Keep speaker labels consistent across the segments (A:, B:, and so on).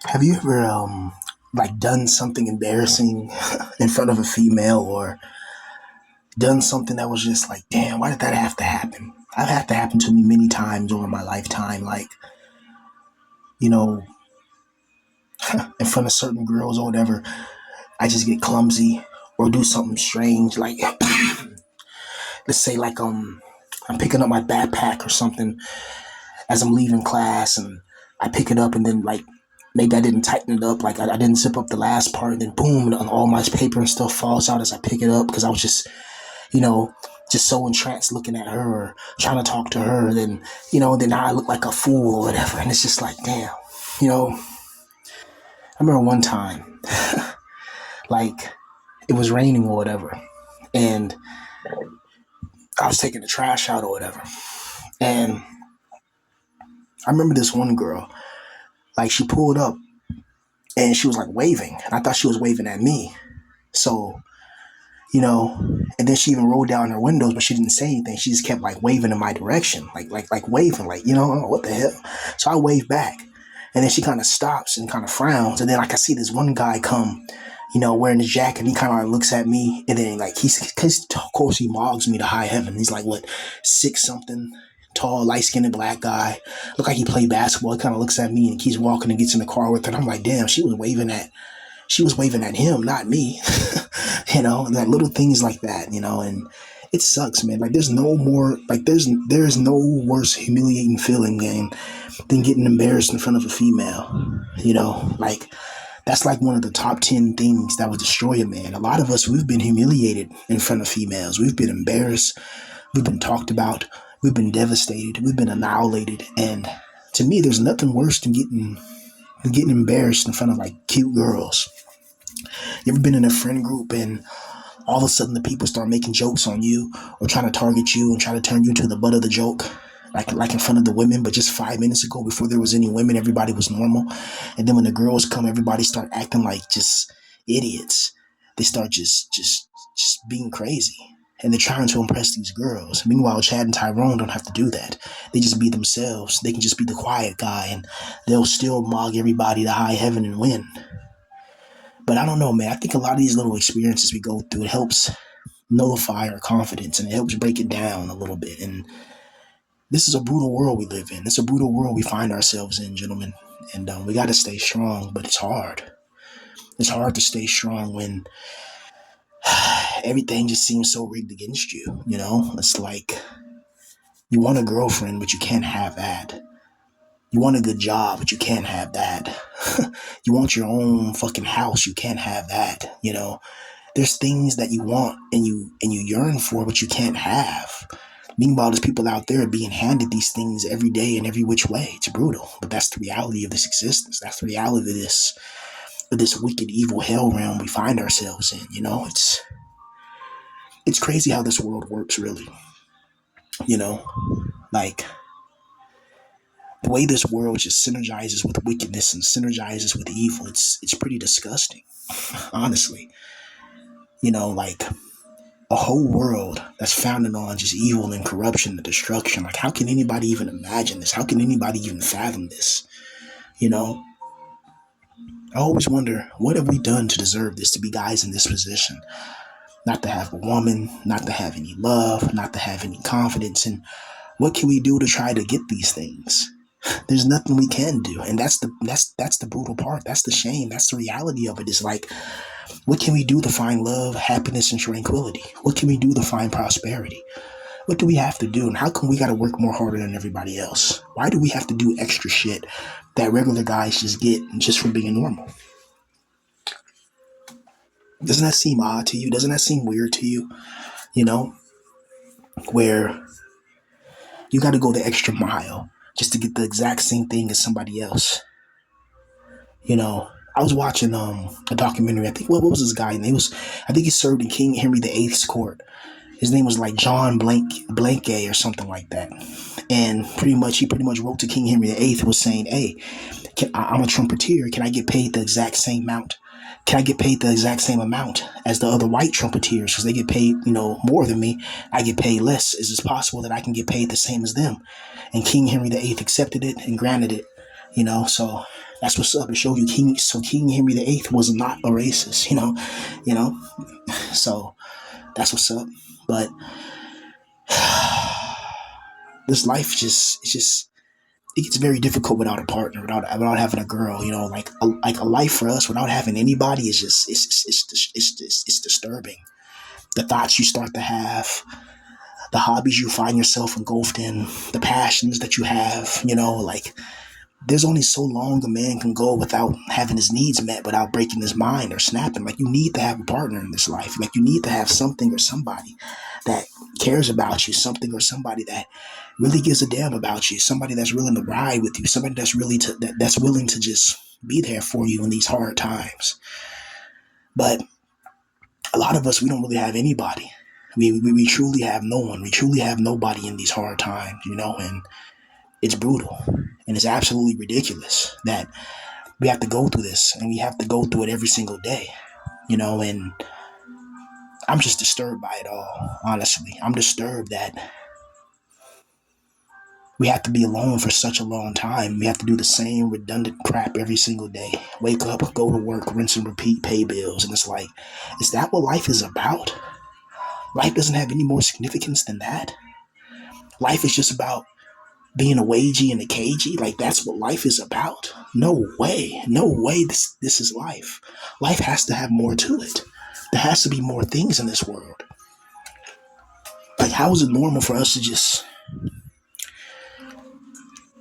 A: Have you ever like done something embarrassing in front of a female or done something that was just like, damn, why did that have to happen? I've had to happen to me many times over my lifetime, like, you know, in front of certain girls or whatever, I just get clumsy or do something strange, like let's say like I'm picking up my backpack or something as I'm leaving class and I pick it up and then like maybe I didn't tighten it up, like I didn't zip up the last part, and then boom, and all my paper and stuff falls out as I pick it up because I was just, you know, just so entranced looking at her or trying to talk to her. Then, then I look like a fool or whatever. And it's just like, damn, you know, I remember one time, like it was raining or whatever. And I was taking the trash out or whatever. And I remember this one girl, like she pulled up and she was like waving. And I thought she was waving at me. So, and then she even rolled down her windows, but she didn't say anything. She just kept like waving in my direction, like waving, like, what the hell? So I waved back. And then she kind of stops and kind of frowns. And then like I see this one guy come, wearing his jacket. And he kind of like looks at me. And then like cause of course he mogs me to high heaven. He's like, what, 6 something, tall, light-skinned black guy. Look like he played basketball. He kind of looks at me and keeps walking and gets in the car with her. And I'm like, damn, she was waving at him, not me. Like little things like that, and it sucks, man. Like there's no more, like there's no worse humiliating feeling, man, than getting embarrassed in front of a female. Like that's like one of the top 10 things that would destroy a man. A lot of us, we've been humiliated in front of females. We've been embarrassed. We've been talked about. We've been devastated. We've been annihilated. And to me, there's nothing worse than getting embarrassed in front of like cute girls. You ever been in a friend group and all of a sudden the people start making jokes on you or trying to target you and try to turn you to the butt of the joke, like in front of the women, but just 5 minutes ago before there was any women, everybody was normal. And then when the girls come, everybody start acting like just idiots. They start just being crazy. And they're trying to impress these girls. Meanwhile, Chad and Tyrone don't have to do that. They just be themselves. They can just be the quiet guy and they'll still mog everybody to high heaven and win. But I don't know, man. I think a lot of these little experiences we go through, it helps nullify our confidence and it helps break it down a little bit. And this is a brutal world we live in. It's a brutal world we find ourselves in, gentlemen. And we got to stay strong, but it's hard. It's hard to stay strong when everything just seems so rigged against you. It's like you want a girlfriend, but you can't have that. You want a good job, but you can't have that. You want your own fucking house, you can't have that. There's things that you want and you yearn for, but you can't have. Meanwhile, there's people out there being handed these things every day in every which way. It's brutal, but that's the reality of this existence. That's the reality of this wicked, evil hell realm we find ourselves in. It's crazy how this world works, really. Like the way this world just synergizes with wickedness and synergizes with evil. It's pretty disgusting, honestly. Like a whole world that's founded on just evil and corruption and destruction. Like, how can anybody even imagine this? How can anybody even fathom this? I always wonder, what have we done to deserve this, to be guys in this position? Not to have a woman, not to have any love, not to have any confidence. And what can we do to try to get these things? There's nothing we can do. And that's the brutal part. That's the shame. That's the reality of it. It's like, what can we do to find love, happiness, and tranquility? What can we do to find prosperity? What do we have to do? And how come we got to work more harder than everybody else? Why do we have to do extra shit that regular guys just get just from being normal? Doesn't that seem odd to you? Doesn't that seem weird to you? You know, where you got to go the extra mile just to get the exact same thing as somebody else. I was watching a documentary. I think what was this guy's name? I think he served in King Henry VIII's court. His name was like John Blanke or something like that. And he pretty much wrote to King Henry VIII, was saying, "Hey, I'm a trumpeter. Can I get paid the exact same amount? Can I get paid the exact same amount as the other white trumpeters? Because they get paid, more than me. I get paid less. Is it possible that I can get paid the same as them?" And King Henry VIII accepted it and granted it. So that's what's up. It showed you King Henry VIII was not a racist, you know. So that's what's up. But this life just it gets very difficult without a partner, without having a girl. Like a life for us without having anybody is just it's disturbing. The thoughts you start to have, the hobbies you find yourself engulfed in, the passions that you have. Like there's only so long a man can go without having his needs met, without breaking his mind or snapping. Like you need to have a partner in this life. Like you need to have something or somebody that cares about you, something or somebody that really gives a damn about you, somebody that's willing to ride with you, somebody that's willing to just be there for you in these hard times. But a lot of us, we don't really have anybody. We truly have no one. We truly have nobody in these hard times, and it's brutal and it's absolutely ridiculous that we have to go through this, and we have to go through it every single day, and I'm just disturbed by it all. Honestly, I'm disturbed that we have to be alone for such a long time. We have to do the same redundant crap every single day. Wake up, go to work, rinse and repeat, pay bills. And it's like, is that what life is about? Life doesn't have any more significance than that. Life is just about being a wagey and a cagey. Like that's what life is about. No way. No way this is life. Life has to have more to it. There has to be more things in this world. Like how is it normal for us to just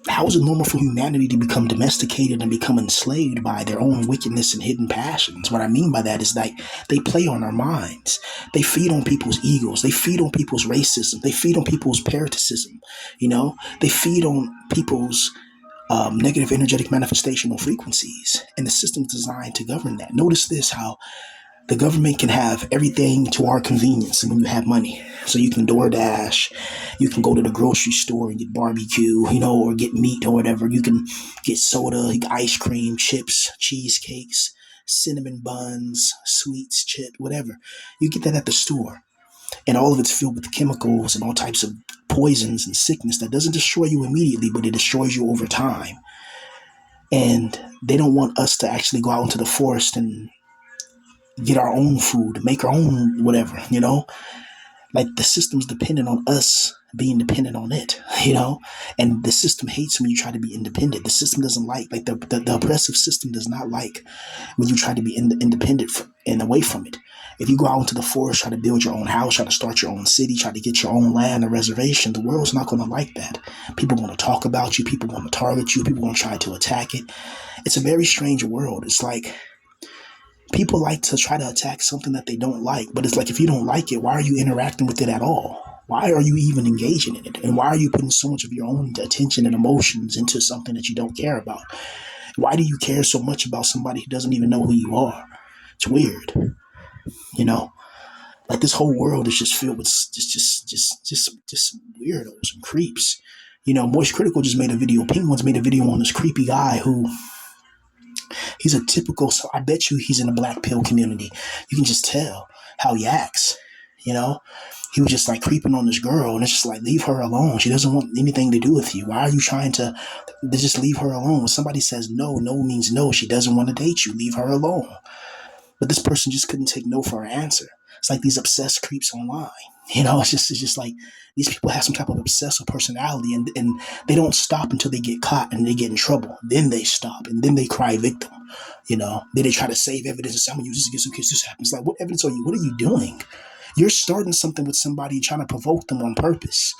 A: how is it normal for humanity to become domesticated and become enslaved by their own wickedness and hidden passions? What I mean by that is like they play on our minds. They feed on people's egos. They feed on people's racism. They feed on people's parasitism. They feed on people's negative energetic manifestational frequencies. And the system's designed to govern that. Notice this, how the government can have everything to our convenience when you have money. So you can DoorDash, you can go to the grocery store and get barbecue, or get meat or whatever. You can get soda, ice cream, chips, cheesecakes, cinnamon buns, sweets, chip, whatever. You get that at the store. And all of it's filled with chemicals and all types of poisons and sickness that doesn't destroy you immediately, but it destroys you over time. And they don't want us to actually go out into the forest and get our own food, make our own whatever. Like the system's dependent on us being dependent on it, and the system hates when you try to be independent. The system doesn't like the oppressive system does not like when you try to be independent and away from it. If you go out into the forest, try to build your own house, try to start your own city, try to get your own land or reservation, the world's not going to like that. People want to talk about you. People want to target you. People want to try to attack it. It's a very strange world. It's like people like to try to attack something that they don't like, but it's like if you don't like it, why are you interacting with it at all? Why are you even engaging in it? And why are you putting so much of your own attention and emotions into something that you don't care about? Why do you care so much about somebody who doesn't even know who you are? It's weird, you know. Like this whole world is just filled with just weirdos and creeps. Moist Critical just made a video. Penguins made a video on this creepy guy who he's a typical. So I bet you he's in the black pill community. You can just tell how he acts. He was just like creeping on this girl, and it's just like, leave her alone. She doesn't want anything to do with you. Why are you trying to just leave her alone? When somebody says no, no means no. She doesn't want to date you. Leave her alone. But this person just couldn't take no for an answer. It's like these obsessed creeps online. It's just like these people have some type of obsessive personality, and they don't stop until they get caught and they get in trouble. Then they stop, and then they cry victim. Then they try to save evidence and say, I'm going to use this in case this happens. Like, what evidence what are you doing? You're starting something with somebody, trying to provoke them on purpose,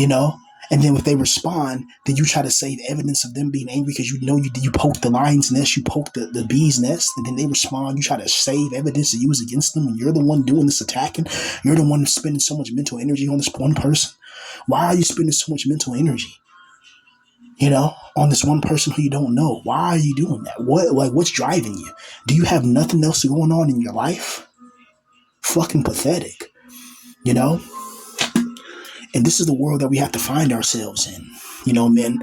A: and then if they respond, then you try to save evidence of them being angry because you poke the lion's nest, you poke the bee's nest, and then they respond. You try to save evidence to use against them when you're the one doing this attacking. You're the one spending so much mental energy on this one person. Why are you spending so much mental energy, on this one person who you don't know? Why are you doing that? What's driving you? Do you have nothing else going on in your life? Fucking pathetic, And this is the world that we have to find ourselves in. Men,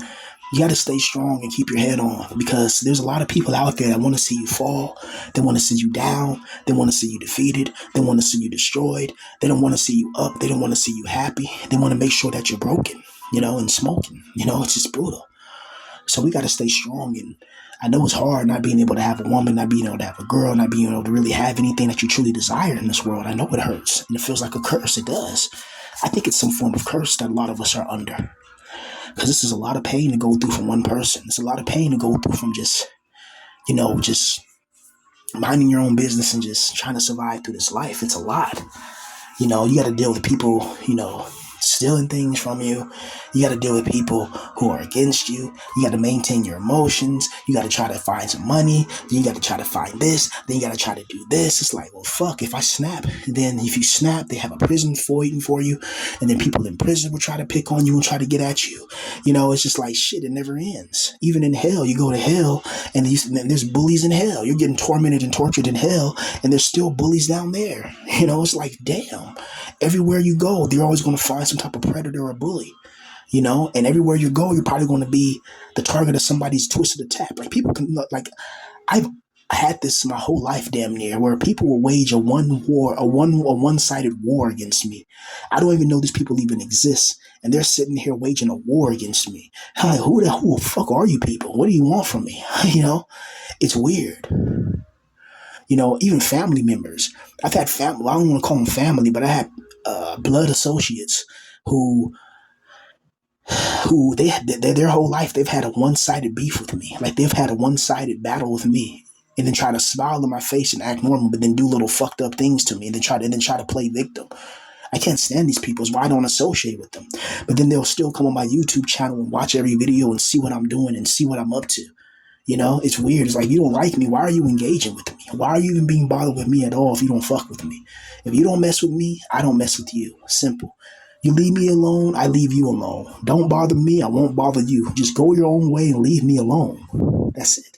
A: you got to stay strong and keep your head on, because there's a lot of people out there that want to see you fall. They want to see you down. They want to see you defeated. They want to see you destroyed. They don't want to see you up. They don't want to see you happy. They want to make sure that you're broken, and smoking. It's just brutal. So we got to stay strong. And I know it's hard not being able to have a woman, not being able to have a girl, not being able to really have anything that you truly desire in this world. I know it hurts and it feels like a curse. It does. I think it's some form of curse that a lot of us are under, because this is a lot of pain to go through from one person. It's a lot of pain to go through from just, just minding your own business and just trying to survive through this life. It's a lot. You got to deal with people, stealing things from you. You got to deal with people who are against you. You got to maintain your emotions. You got to try to find some money. Then you got to try to find this. Then you got to try to do this. It's like, well, fuck, if I snap, then if you snap, they have a prison waiting for you. And then people in prison will try to pick on you and try to get at you. It's just like shit. It never ends. Even in hell, you go to hell and there's bullies in hell. You're getting tormented and tortured in hell and there's still bullies down there. It's like, damn. Everywhere you go, you're always going to find some type of predator or bully, and everywhere you go, you're probably going to be the target of somebody's twisted attack. Like people can, like, I've had this my whole life damn near, where people will wage a one-sided war against me. I don't even know these people even exist, and they're sitting here waging a war against me. I'm like, who the fuck are you people? What do you want from me? It's weird. Even family members. I've had family. Well, I don't want to call them family, but I had blood associates who they had their whole life they've had a one-sided beef with me. Like they've had a one-sided battle with me, and then try to smile in my face and act normal, but then do little fucked up things to me, and then try to play victim. I can't stand these people. It's why I don't associate with them. But then they'll still come on my YouTube channel and watch every video and see what I'm doing and see what I'm up to. It's weird. It's like, you don't like me. Why are you engaging with me? Why are you even being bothered with me at all if you don't fuck with me? If you don't mess with me, I don't mess with you. Simple. You leave me alone, I leave you alone. Don't bother me, I won't bother you. Just go your own way and leave me alone. That's it.